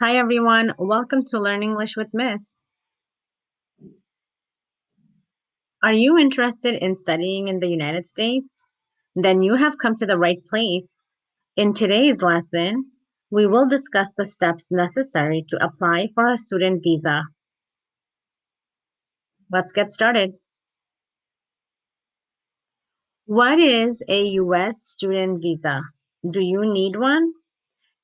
Hi everyone, welcome to Learn English with Miss. Are you interested in studying in the United States? Then you have come to the right place. In today's lesson, we will discuss the steps necessary to apply for a student visa. Let's get started. What is a U.S. student visa? Do you need one?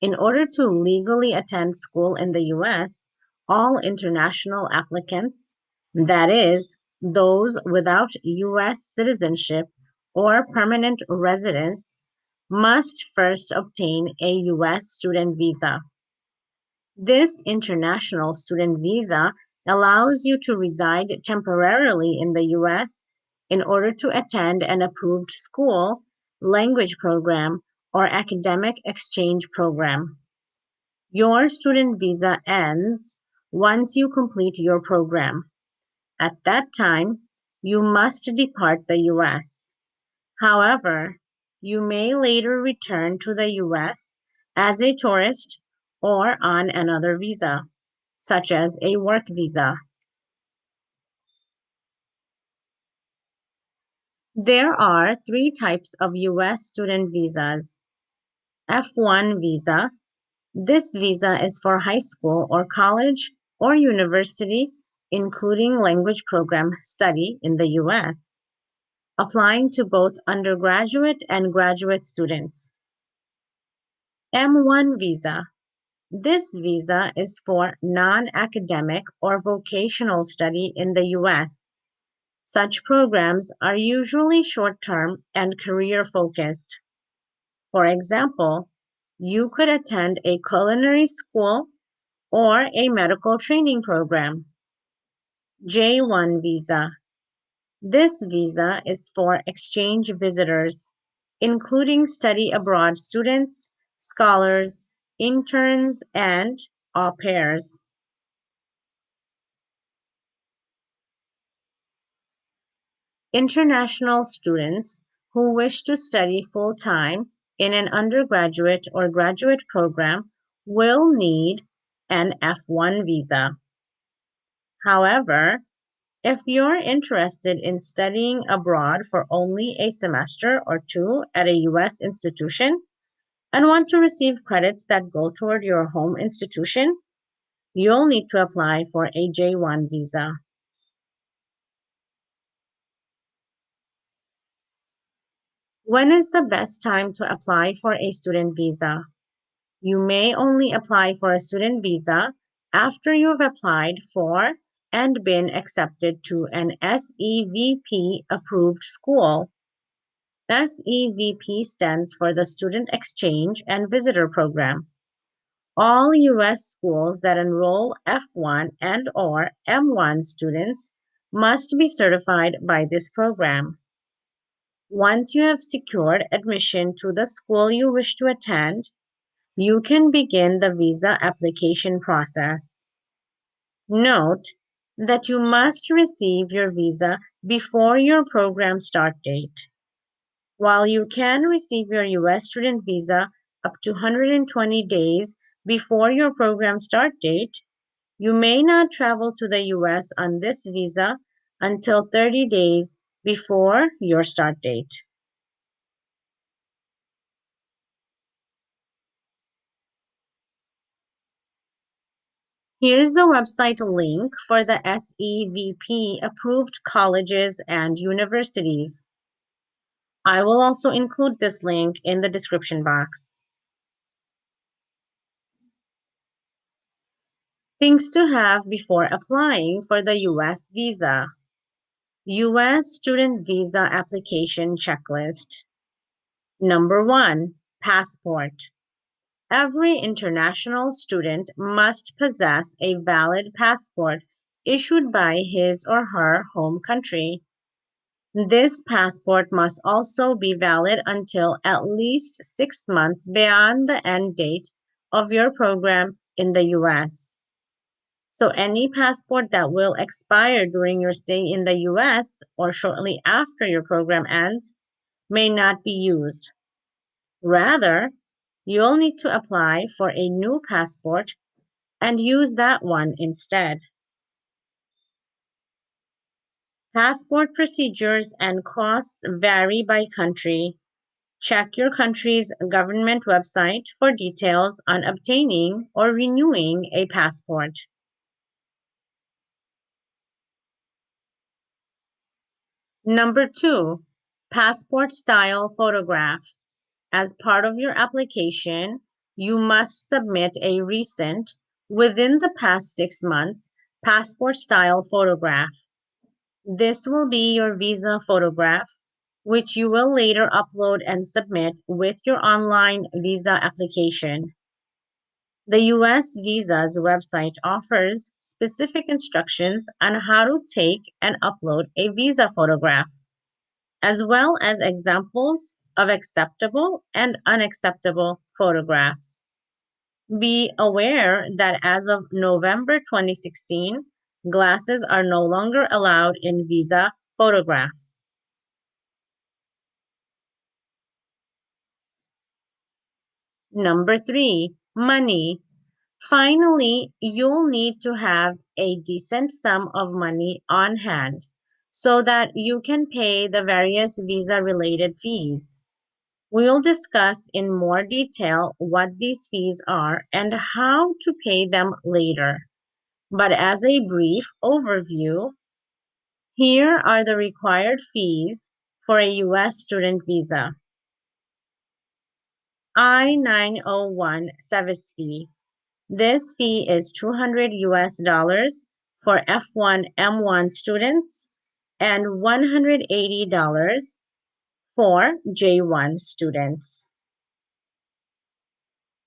In order to legally attend school in the U.S., all international applicants, that is, those without U.S. citizenship or permanent residence, must first obtain a U.S. student visa. This international student visa allows you to reside temporarily in the U.S. in order to attend an approved school, language program, or academic exchange program. Your student visa ends once you complete your program. At that time, you must depart the U.S. However, you may later return to the U.S. as a tourist or on another visa, such as a work visa. There are three types of U.S. student visas. F1 visa. This visa is for high school or college or university, including language program study in the U.S., applying to both undergraduate and graduate students. M1 visa. This visa is for non-academic or vocational study in the U.S. Such programs are usually short-term and career-focused. For example, you could attend a culinary school or a medical training program. J1 visa. This visa is for exchange visitors, including study abroad students, scholars, interns, and au pairs. International students who wish to study full-time in an undergraduate or graduate program will need an F1 visa. However, if you're interested in studying abroad for only a semester or two at a U.S. institution and want to receive credits that go toward your home institution, you'll need to apply for a J1 visa. When is the best time to apply for a student visa? You may only apply for a student visa after you have applied for and been accepted to an SEVP approved school. SEVP stands for the Student Exchange and Visitor Program. All U.S. schools that enroll F1 and or M1 students must be certified by this program. Once you have secured admission to the school you wish to attend, you can begin the visa application process. Note that you must receive your visa before your program start date. While you can receive your U.S. student visa up to 120 days before your program start date, you may not travel to the U.S. on this visa until 30 days before your start date. Here's the website link for the SEVP approved colleges and universities. I will also include this link in the description box. Things to have before applying for the U.S. visa. U.S. student visa application checklist. Number 1, passport. Every international student must possess a valid passport issued by his or her home country. This passport must also be valid until at least 6 months beyond the end date of your program in the U.S. So any passport that will expire during your stay in the US or shortly after your program ends may not be used. Rather, you'll need to apply for a new passport and use that one instead. Passport procedures and costs vary by country. Check your country's government website for details on obtaining or renewing a passport. Number 2, passport style photograph. As part of your application, you must submit a recent, within the past 6 months, passport style photograph. This will be your visa photograph, which you will later upload and submit with your online visa application. The US Visas website offers specific instructions on how to take and upload a visa photograph, as well as examples of acceptable and unacceptable photographs. Be aware that as of November 2016, glasses are no longer allowed in visa photographs. Number 3, money. Finally, you'll need to have a decent sum of money on hand so that you can pay the various visa related fees. We'll discuss in more detail what these fees are and how to pay them later. But as a brief overview, here are the required fees for a U.S. student visa. I-901 SEVP fee. This fee is $200 for F1 M1 students and $180 for J1 students,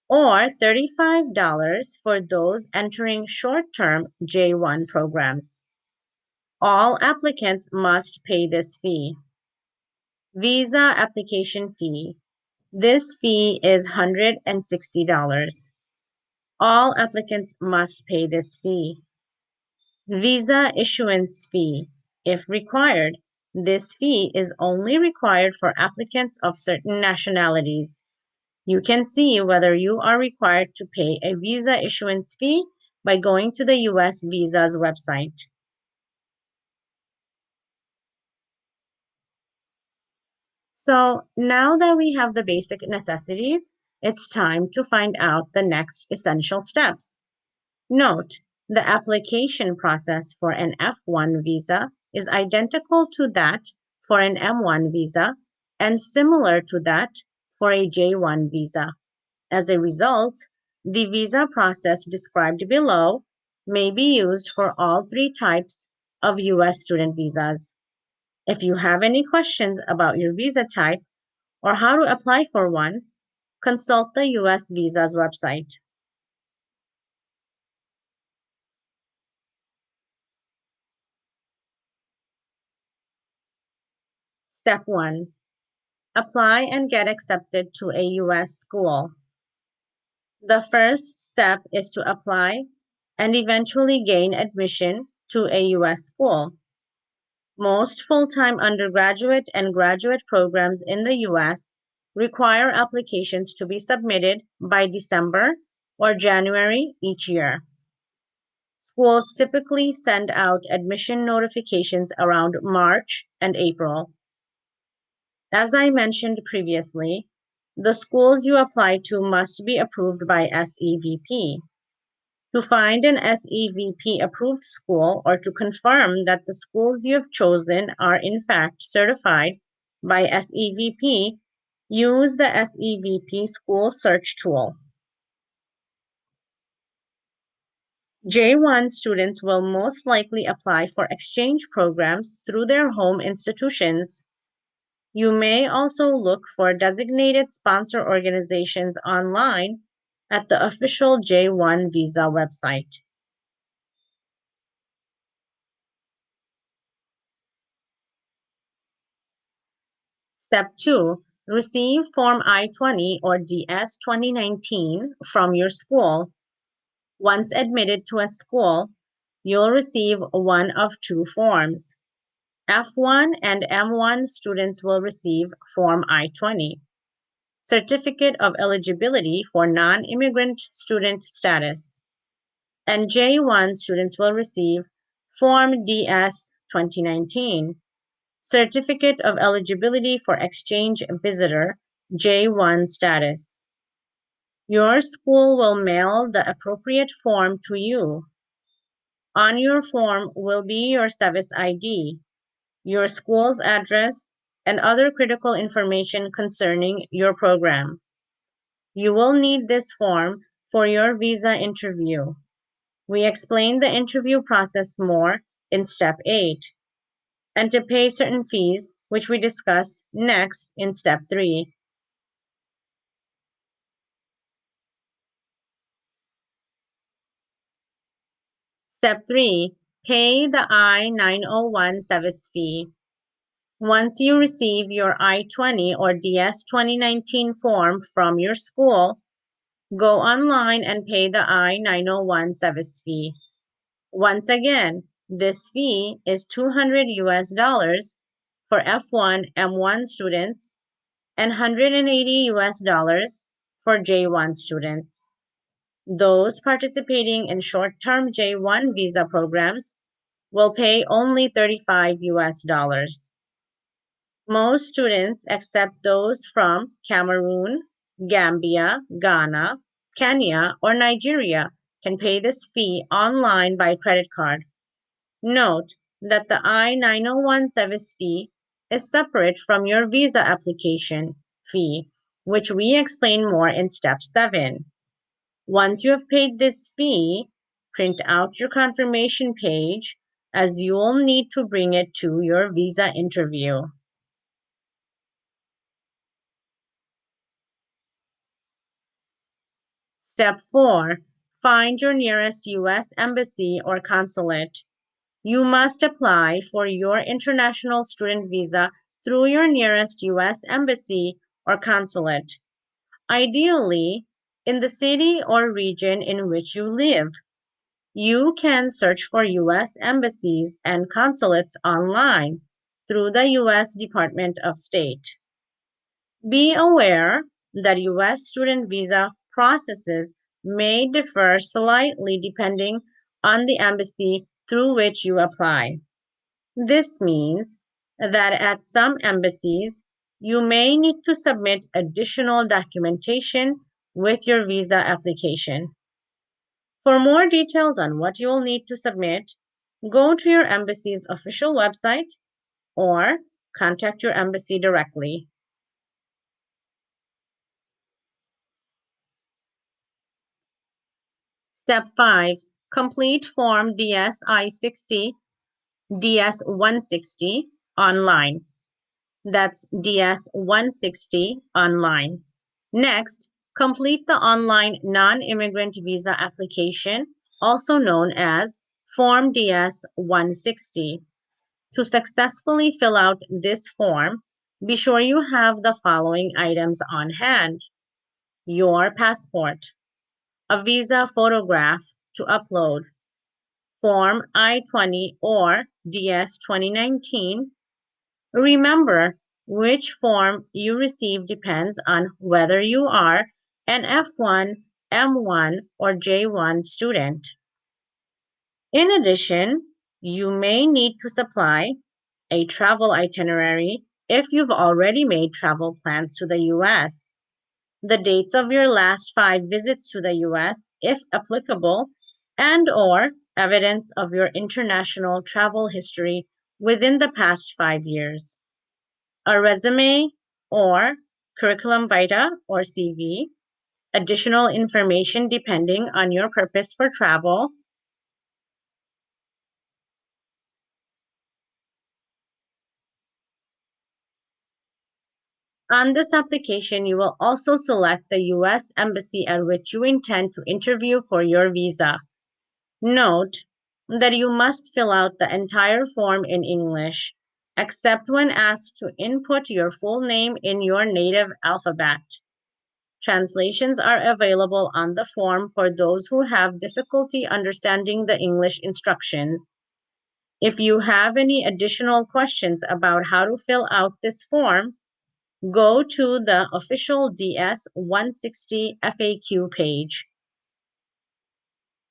or $35 for those entering short-term J1 programs. All applicants must pay this fee. Visa application fee. This fee is $160. All applicants must pay this fee. Visa issuance fee. If required, this fee is only required for applicants of certain nationalities. You can see whether you are required to pay a visa issuance fee by going to the US Visas website. So now that we have the basic necessities, it's time to find out the next essential steps. Note, the application process for an F1 visa is identical to that for an M1 visa and similar to that for a J1 visa. As a result, the visa process described below may be used for all three types of U.S. student visas. If you have any questions about your visa type or how to apply for one, consult the U.S. Visas website. Step 1. Apply and get accepted to a U.S. school. The first step is to apply and eventually gain admission to a U.S. school. Most full-time undergraduate and graduate programs in the U.S. require applications to be submitted by December or January each year. Schools typically send out admission notifications around March and April. As I mentioned previously, the schools you apply to must be approved by SEVP. To find an SEVP approved school or to confirm that the schools you have chosen are in fact certified by SEVP, use the SEVP school search tool. J1 students will most likely apply for exchange programs through their home institutions. You may also look for designated sponsor organizations online at the official J1 visa website. Step 2. Receive Form I-20 or DS 2019 from your school. Once admitted to a school, you'll receive one of two forms. F1 and M1 students will receive Form I-20, Certificate of Eligibility for Non-Immigrant Student Status. and J1 students will receive Form DS 2019, Certificate of Eligibility for Exchange Visitor, J1 status. Your school will mail the appropriate form to you. On your form will be your service ID, your school's address, and other critical information concerning your program. You will need this form for your visa interview. We explain the interview process more in Step 8, and to pay certain fees, which we discuss next in Step 3. Step 3. Pay the I-901 service fee. Once you receive your I-20 or DS 2019 form from your school, go online and pay the I-901 service fee. Once again, this fee is $200 for F1, M1 students and $180 for J1 students. Those participating in short-term J1 visa programs will pay only $35. Most students, except those from Cameroon, Gambia, Ghana, Kenya, or Nigeria, can pay this fee online by credit card. Note that the I-901 service fee is separate from your visa application fee, which we explain more in Step 7. Once you have paid this fee, print out your confirmation page as you will need to bring it to your visa interview. Step 4. Find your nearest U.S. embassy or consulate. You must apply for your international student visa through your nearest U.S. embassy or consulate, ideally in the city or region in which you live. You can search for U.S. embassies and consulates online through the U.S. Department of State. Be aware that U.S. student visa processes may differ slightly depending on the embassy through which you apply. This means that at some embassies, you may need to submit additional documentation with your visa application. For more details on what you will need to submit, go to your embassy's official website or contact your embassy directly. Step 5. Complete Form DS-160 online. That's DS-160 online. Next, complete the online non-immigrant visa application, also known as Form DS-160. To successfully fill out this form, be sure you have the following items on hand: your passport, a visa photograph to upload, Form I-20 or DS 2019. Remember, which form you receive depends on whether you are an F1, M1, or J1 student. In addition, you may need to supply a travel itinerary if you've already made travel plans to the U.S., the dates of your last 5 visits to the U.S., if applicable, and/or evidence of your international travel history within the past 5 years. A resume or curriculum vitae or CV, additional information depending on your purpose for travel. On this application, you will also select the U.S. embassy at which you intend to interview for your visa. Note that you must fill out the entire form in English, except when asked to input your full name in your native alphabet. Translations are available on the form for those who have difficulty understanding the English instructions. If you have any additional questions about how to fill out this form, go to the official DS 160 FAQ page.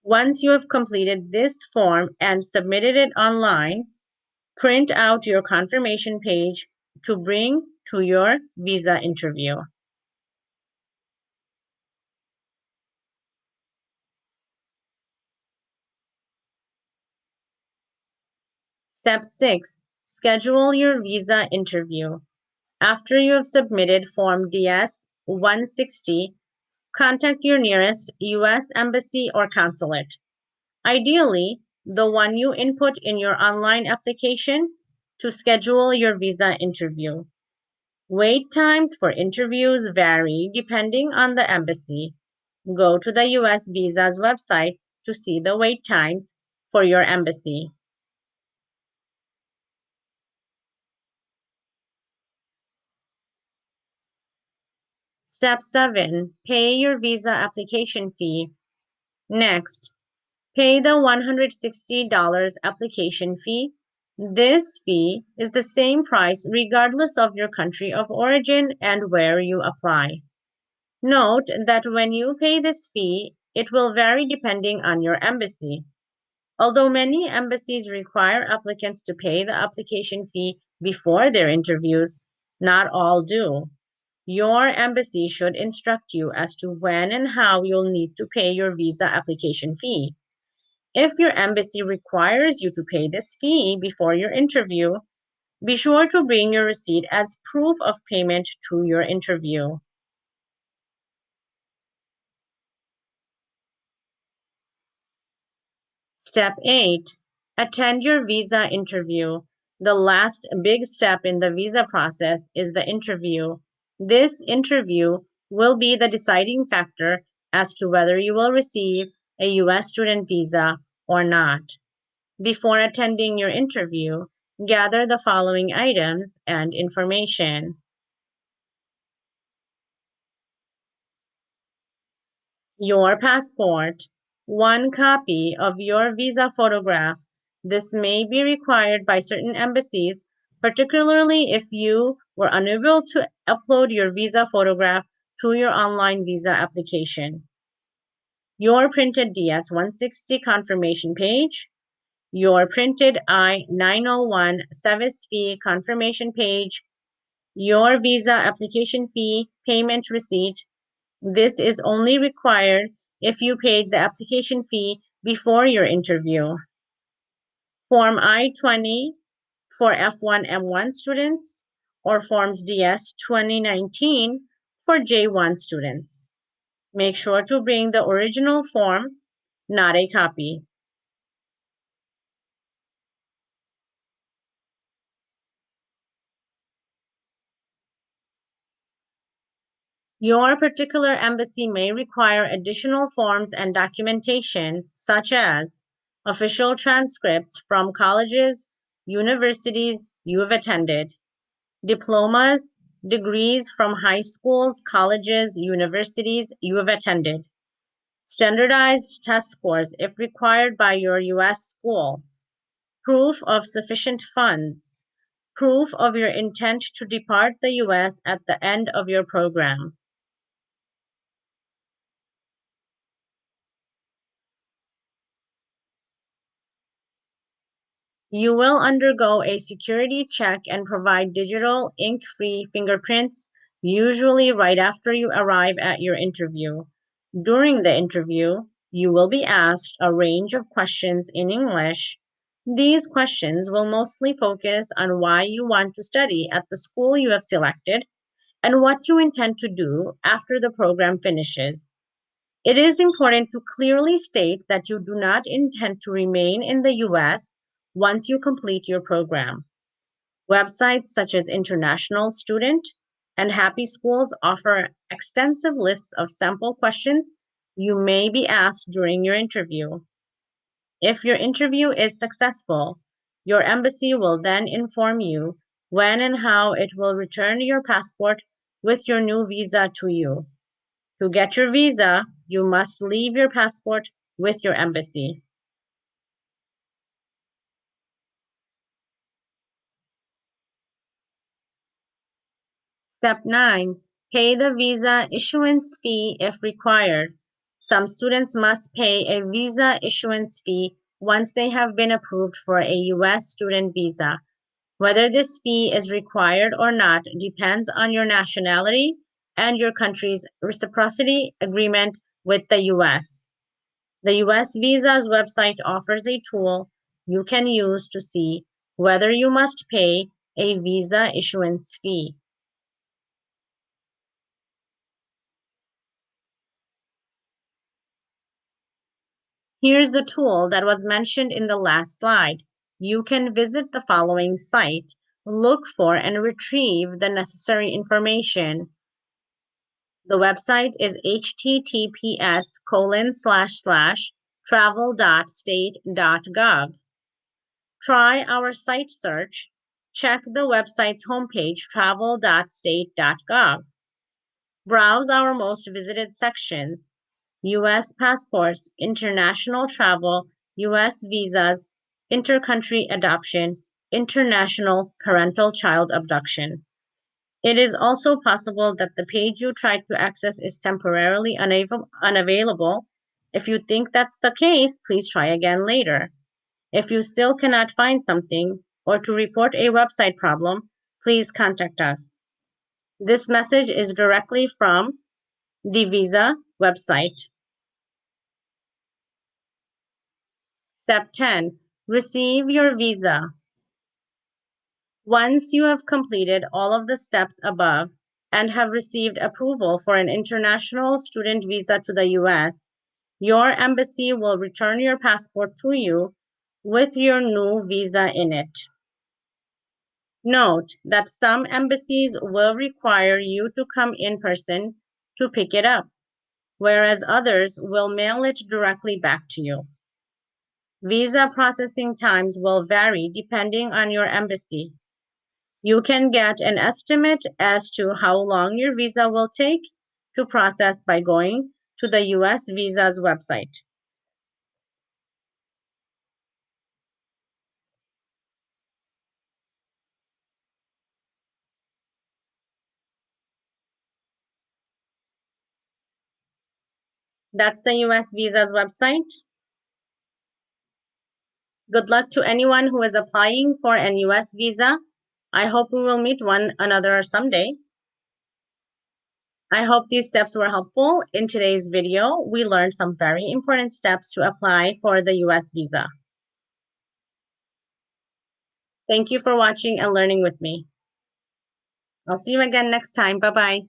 Once you have completed this form and submitted it online, print out your confirmation page to bring to your visa interview. Step 6. Schedule your visa interview. After you have submitted Form DS 160, contact your nearest U.S. Embassy or consulate. Ideally, the one you input in your online application to schedule your visa interview. Wait times for interviews vary depending on the embassy. Go to the U.S. Visa's website to see the wait times for your embassy. Step 7. Pay your visa application fee. Next, pay the $160 application fee. This fee is the same price regardless of your country of origin and where you apply. Note that when you pay this fee, it will vary depending on your embassy. Although many embassies require applicants to pay the application fee before their interviews, not all do. Your embassy should instruct you as to when and how you'll need to pay your visa application fee. If your embassy requires you to pay this fee before your interview, be sure to bring your receipt as proof of payment to your interview. Step 8. Attend your visa interview. The last big step in the visa process is the interview. This interview will be the deciding factor as to whether you will receive a U.S. student visa or not. Before attending your interview, gather the following items and information: your passport, one copy of your visa photograph. This may be required by certain embassies, particularly if you were unable to upload your visa photograph to your online visa application. Your printed DS 160 confirmation page, your printed I-901 SEVP confirmation page, your visa application fee payment receipt. This is only required if you paid the application fee before your interview. Form I-20 for F1-M1 students or Forms DS 2019 for J1 students. Make sure to bring the original form, not a copy. Your particular embassy may require additional forms and documentation, such as official transcripts from colleges, universities you have attended, diplomas, degrees from high schools, colleges, universities you have attended, standardized test scores if required by your U.S. school, proof of sufficient funds, proof of your intent to depart the U.S. at the end of your program. You will undergo a security check and provide digital ink-free fingerprints, usually right after you arrive at your interview. During the interview, you will be asked a range of questions in English. These questions will mostly focus on why you want to study at the school you have selected and what you intend to do after the program finishes. It is important to clearly state that you do not intend to remain in the U.S. once you complete your program. Websites such as International Student and Happy Schools offer extensive lists of sample questions you may be asked during your interview. If your interview is successful, your embassy will then inform you when and how it will return your passport with your new visa to you. To get your visa, you must leave your passport with your embassy. Step 9. Pay the visa issuance fee if required. Some students must pay a visa issuance fee once they have been approved for a U.S. student visa. Whether this fee is required or not depends on your nationality and your country's reciprocity agreement with the U.S. The U.S. Visa's website offers a tool you can use to see whether you must pay a visa issuance fee. Here's the tool that was mentioned in the last slide. You can visit the following site, look for and retrieve the necessary information. The website is https://travel.state.gov. Try our site search. Check the website's homepage, travel.state.gov. Browse our most visited sections: U.S. passports, international travel, U.S. visas, intercountry adoption, international parental child abduction. It is also possible that the page you tried to access is temporarily unavailable. If you think that's the case, please try again later. If you still cannot find something or to report a website problem, please contact us. This message is directly from the visa website. Step 10. Receive your visa. Once you have completed all of the steps above and have received approval for an international student visa to the U.S., your embassy will return your passport to you with your new visa in it. Note that some embassies will require you to come in person to pick it up, whereas others will mail it directly back to you. Visa processing times will vary depending on your embassy. You can get an estimate as to how long your visa will take to process by going to the U.S. Visa's website. That's the U.S. Visa's website. Good luck to anyone who is applying for an U.S. visa. I hope we will meet one another someday. I hope these steps were helpful. In today's video, we learned some very important steps to apply for the U.S. visa. Thank you for watching and learning with me. I'll see you again next time. Bye-bye.